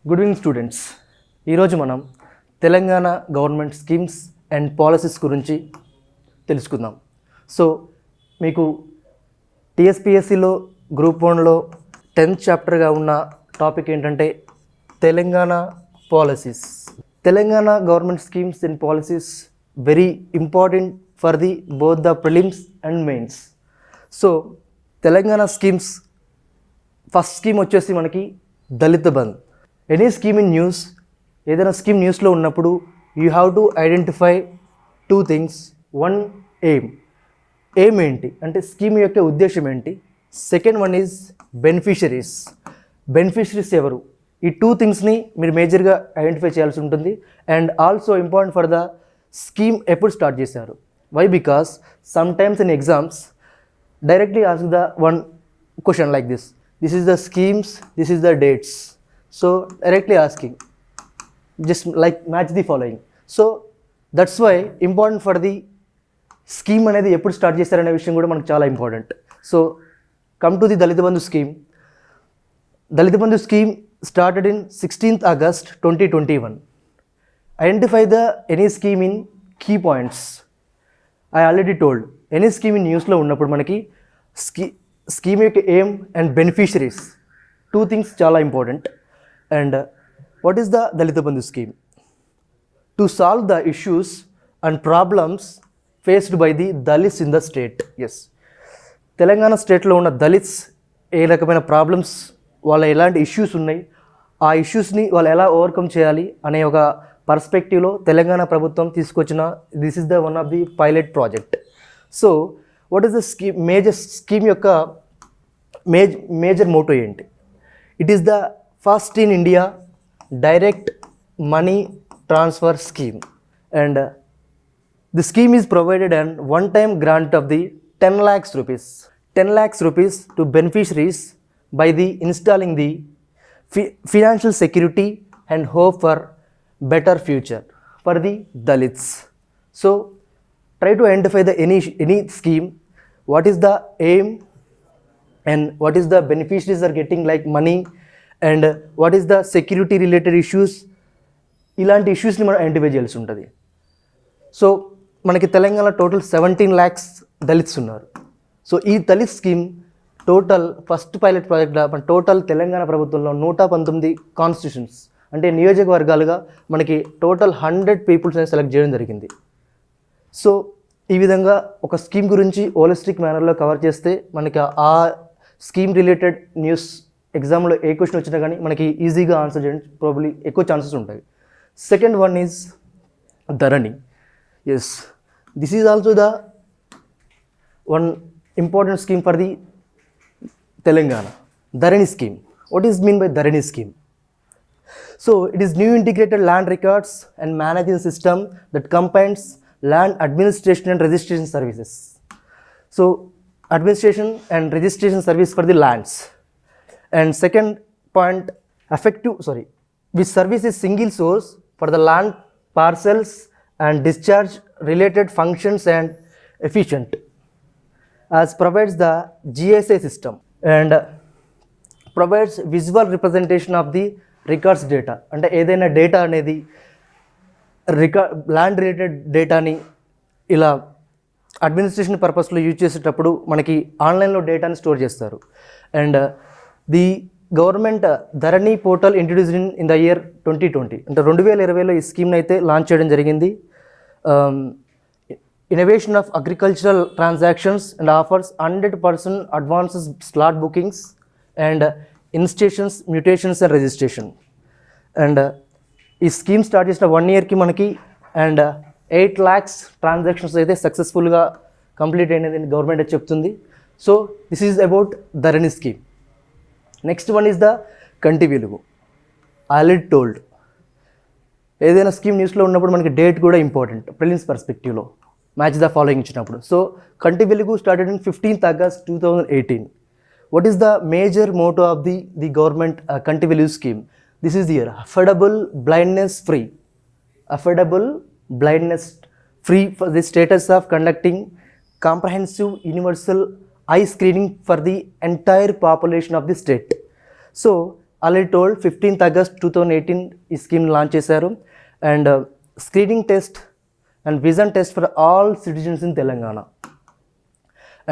Good evening students. ఈరోజు మనం Telangana government schemes and policies గురించి తెలుసుకుందాం. సో మీకు టీఎస్పిఎస్సిలో గ్రూప్ 1లో 10th చాప్టర్గా ఉన్న టాపిక్ ఏంటంటే Telangana policies. Telangana government schemes and policies very important for the both the prelims and mains. So Telangana schemes first scheme వచ్చేసి మనకి Dalita Bandhu. Any scheme in news, ఏదైనా స్కీమ్ న్యూస్లో ఉన్నప్పుడు you have to identify 2 things. 1 aim ఏంటి అంటే scheme యొక్క ఉద్దేశం ఏంటి. Second one is beneficiaries. Beneficiaries ఎవరు, ఈ 2 thingsని మీరు మేజర్గా ఐడెంటిఫై చేయాల్సి ఉంటుంది. And also important for the scheme ఎప్పుడు స్టార్ట్ చేశారు. Why? Because sometimes in exams directly ask the one question like this is the schemes, this is the dates. So directly asking, just like match the following. So that's why important for the scheme అనేది ఎప్పుడు start చేస్తారనే విషయం కూడా మనకు చాలా important. So come to the Dalit Bandhu scheme. Dalit Bandhu scheme started in 16th August 2021. Identify the any scheme in key points. I already told, any scheme in న్యూస్లో ఉన్నప్పుడు మనకి స్కీమ్ యొక్క ఎయిమ్ అండ్ బెనిఫిషరీస్ 2 things చాలా important. And what is the Dalit Bandhu scheme? To solve the issues and problems faced by the Dalits in the state. Yes, Telangana స్టేట్లో ఉన్న దళిత్స్ ఏ రకమైన problems, వాళ్ళ ఎలాంటి ఇష్యూస్ ఉన్నాయి, ఆ ఇష్యూస్ని వాళ్ళు ఎలా ఓవర్కమ్ చేయాలి అనే ఒక పర్స్పెక్టివ్లో తెలంగాణ ప్రభుత్వం తీసుకొచ్చిన this is the one of the pilot project. So what is the scheme యొక్క మేజర్ మోటో ఏంటి? It is the first in India direct money transfer scheme. And the scheme is provided and one time grant of the 10 lakhs rupees. 10 lakhs rupees to beneficiaries by the installing the financial security and hope for better future for the Dalits. So try to identify the any scheme, what is the aim and what is the beneficiaries are getting like money and what is the security related issues. ఇలాంటి ఇష్యూస్ని మనం identify చేయాల్సి ఉంటుంది. So మనకి Telangana total 17 lakhs Dalits ఉన్నారు. So ఈ Dalit scheme total first pilot project total Telangana ప్రభుత్వంలో 119 constitutions అంటే నియోజకవర్గాలుగా మనకి టోటల్ 100 పీపుల్స్ అనేది సెలెక్ట్ చేయడం జరిగింది. సో ఈ విధంగా ఒక స్కీమ్ గురించి హోలిస్టిక్ మేనర్లో కవర్ చేస్తే మనకి ఆ స్కీమ్ రిలేటెడ్ న్యూస్ ఎగ్జామ్లో ఏ క్వశ్చన్ వచ్చినా కానీ మనకి ఈజీగా ఆన్సర్ చేయడం ప్రాబ్లీ ఎక్కువ ఛాన్సెస్ ఉంటాయి. Second one is Dharani. Yes, this is also the one important scheme for the Telangana. Dharani scheme. What is mean by Dharani scheme? So it is new integrated land records and management system that combines land administration and registration services. So administration and registration service for the lands. And second point, which service is single source for the land parcels and discharge related functions and efficient as provides the GSA system and provides visual representation of the records data. అంటే ఏదైనా data అనేది land related డేటాని ఇలా administration పర్పస్లో use చేసేటప్పుడు మనకి ఆన్లైన్లో డేటాని స్టోర్ చేస్తారు. And the government Dharani portal introduced in the year 2020 అంటే 2020లో ఈ స్కీమ్ని అయితే లాంచ్ చేయడం జరిగింది. Innovation of agricultural transactions and offers 100% advances slot bookings and installations mutations and registration. And ఈ స్కీమ్ స్టార్ట్ చేసిన 1 yearకి మనకి అండ్ 8 lakhs ట్రాన్సాక్షన్స్ అయితే సక్సెస్ఫుల్గా కంప్లీట్ అయినది గవర్నమెంట్ అయితే చెప్తుంది. So this is about Dharani scheme. Next one is the కంటి వెలుగు. ఆల్రెడీ టోల్డ్, ఏదైనా స్కీమ్ న్యూస్లో ఉన్నప్పుడు మనకి డేట్ కూడా ఇంపార్టెంట్ ప్రిలిమ్స్ పర్స్పెక్టివ్లో మ్యాచ్ ద ఫాలోయింగ్ ఇచ్చినప్పుడు. So Kanti Velugu started in 15th August 2018. What is the major motto of the government Kanti Velu scheme? This is the year affordable blindness free. Affordable blindness free for the status of conducting comprehensive universal eye screening for the entire population of the state. So already told 15th August 2018 ఈ scheme launch చేశారు. And screening test and vision test for all citizens in Telangana.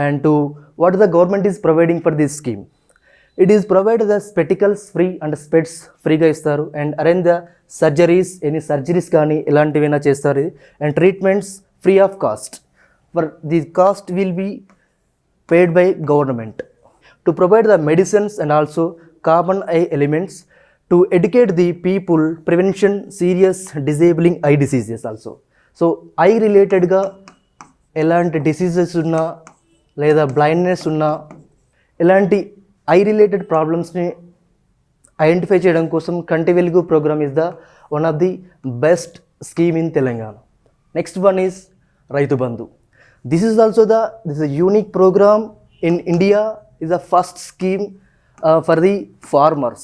And to what the government is providing for this scheme, it is provided the spectacles free and specs ఫ్రీగా ఇస్తారు. And arrange the surgeries, any surgeries కానీ ఎలాంటివైనా చేస్తారు. And treatments free of cost, for the cost will be paid by government to provide the medicines and also carbon eye elements to educate the people prevention serious disabling eye diseases also. So eye related గా ఎలాంటి diseases ఉన్నా లేదా blindness ఉన్నా ఎలాంటి I related ప్రాబ్లమ్స్ని identify చేయడం కోసం Kanti Velugu programme is the one of the best scheme in Telangana. Next one is Rythu Bandhu. This is also this is a unique program in India. Is the first scheme for the farmers.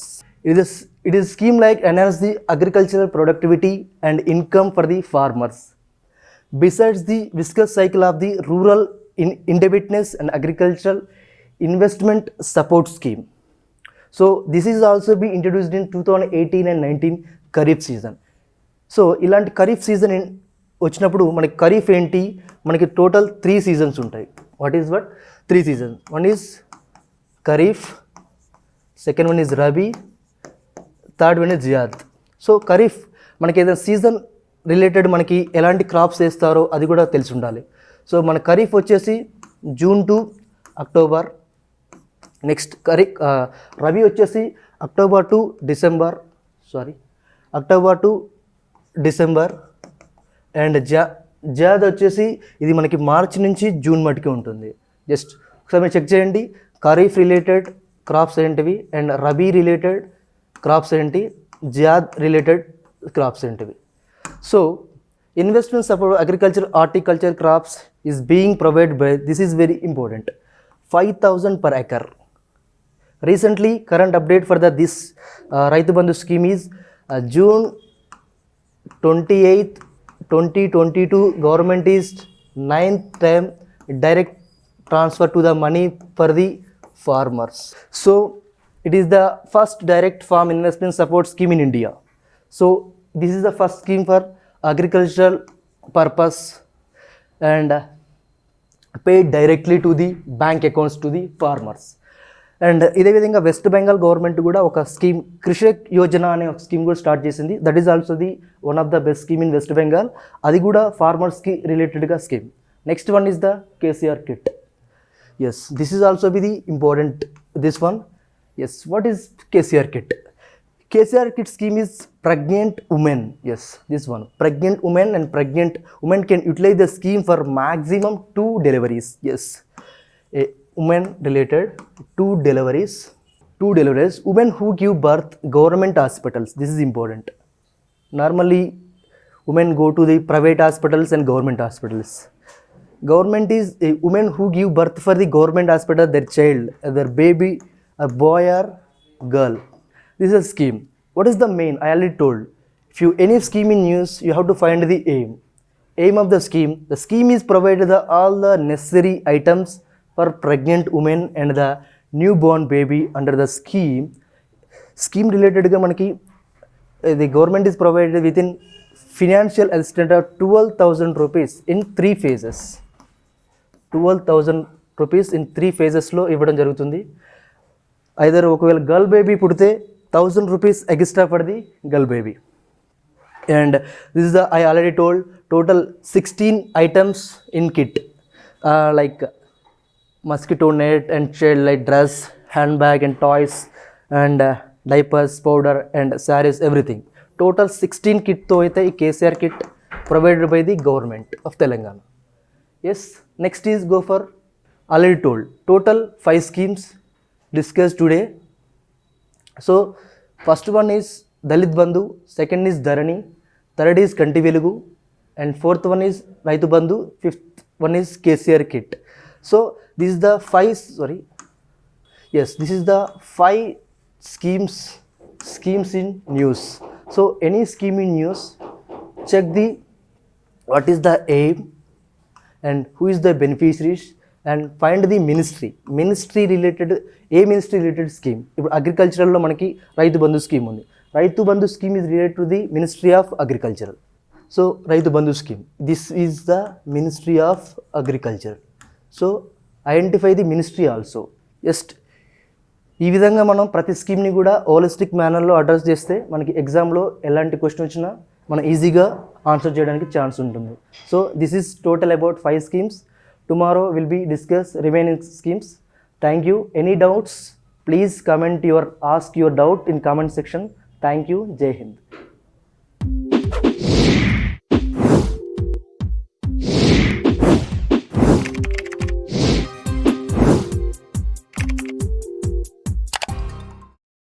It is scheme like enhance the agricultural productivity and income for the farmers. Besides the viscous cycle of the rural indebtedness and agricultural investment support scheme. So this is also be introduced in 2018 and 19 Kharif season. So ఇలాంటి kharif season వచ్చినప్పుడు మనకి ఖరీఫ్ ఏంటి, మనకి total 3 seasons ఉంటాయి. What is 3 seasons? One is kharif, second one is rabi, third one is zaid. So kharif మనకి ఏదైనా season related మనకి ఎలాంటి క్రాప్స్ వేస్తారో అది కూడా తెలిసి ఉండాలి. సో మన ఖరీఫ్ వచ్చేసి June to October. Next rabi వచ్చేసి అక్టోబర్ టు డిసెంబర్. అండ్ జాద్ వచ్చేసి ఇది మనకి మార్చి నుంచి జూన్ మటుకి ఉంటుంది. జస్ట్ ఒకసారి మీరు చెక్ చేయండి ఖరీఫ్ రిలేటెడ్ క్రాప్స్ ఏంటివి, అండ్ రబీ రిలేటెడ్ క్రాప్స్ ఏంటి, జాద్ రిలేటెడ్ క్రాప్స్ ఏంటివి. So investment support agriculture horticulture crops is being provide by, this is very important, 5,000 per acre. Recently current update for this Raitu Bandhu scheme is June 28th 2022 government is 9th time direct transfer to the money for the farmers. So it is the first direct farm investment support scheme in India. So this is the first scheme for agricultural purpose and paid directly to the bank accounts to the farmers. And ఇదే విధంగా west Bengal government కూడా ఒక scheme Krushak Yojana అనే ఒక scheme కూడా start చేసింది. That is also the one of the best scheme in West Bengal. అది కూడా ఫార్మర్స్కి రిలేటెడ్గా scheme. Next one is the KCR kit. Yes, this is also be the important this one. Yes, what is KCR kit? KCR kit scheme is pregnant women. Yes, this one. Pregnant women and pregnant women can utilize the scheme for maximum 2 deliveries. Yes, a women related 2 deliveries. Women who give birth government hospitals. This is important. Normally, women go to the private hospitals and government hospitals. Government is a women who give birth for the government hospital, their child, their baby, a boy or girl. This is a scheme. What is the main? I already told. If you any scheme in news, you have to find the aim. Aim of the scheme. The scheme is provided all the necessary items for pregnant women and the newborn baby under the scheme. Scheme related ga manaki the government is provided within financial assistance of 12,000 rupees in 3 phases. 12,000 rupees in 3 phases లో ఇవ్వడం జరుగుతుంది. Either ఒకవేళ girl baby పుడితే 1,000 rupees extra for the girl baby. And this is the, I already told, total 16 items in kit, like mosquito net and child like dress, handbag and toys and diapers, powder and sarees, everything. Total 16 kit to aithe ee KCR kit provided by the government of Telangana. Yes, next is go for already told, total 5 schemes discussed today. So first one is Dalit Bandhu, second is Dharani, third is Kanti Velugu, and fourth one is Raitu Bandhu, fifth one is KCR kit. So this is the 5 schemes in news. So any scheme in news, check the what is the aim and who is the beneficiaries and find the ministry related ministry related scheme. ఇప్పుడు అగ్రికల్చరల్లో మనకి Rythu Bandhu scheme ఉంది. Rythu Bandhu scheme is related to the ministry of agriculture. So Rythu Bandhu scheme, this is the ministry of agriculture. So identify the ministry also. Just ఈ విధంగా మనం ప్రతి స్కీమ్ని కూడా హోలిస్టిక్ మేనర్లో అడ్రస్ చేస్తే మనకి ఎగ్జామ్లో ఎలాంటి క్వశ్చన్ వచ్చినా మనం ఈజీగా ఆన్సర్ చేయడానికి ఛాన్స్ ఉంటుంది. So this is total about 5 schemes. Tomorrow will be discuss remaining schemes. Thank you. Any doubts, please ask your doubt in comment section. Thank you. జై హింద్.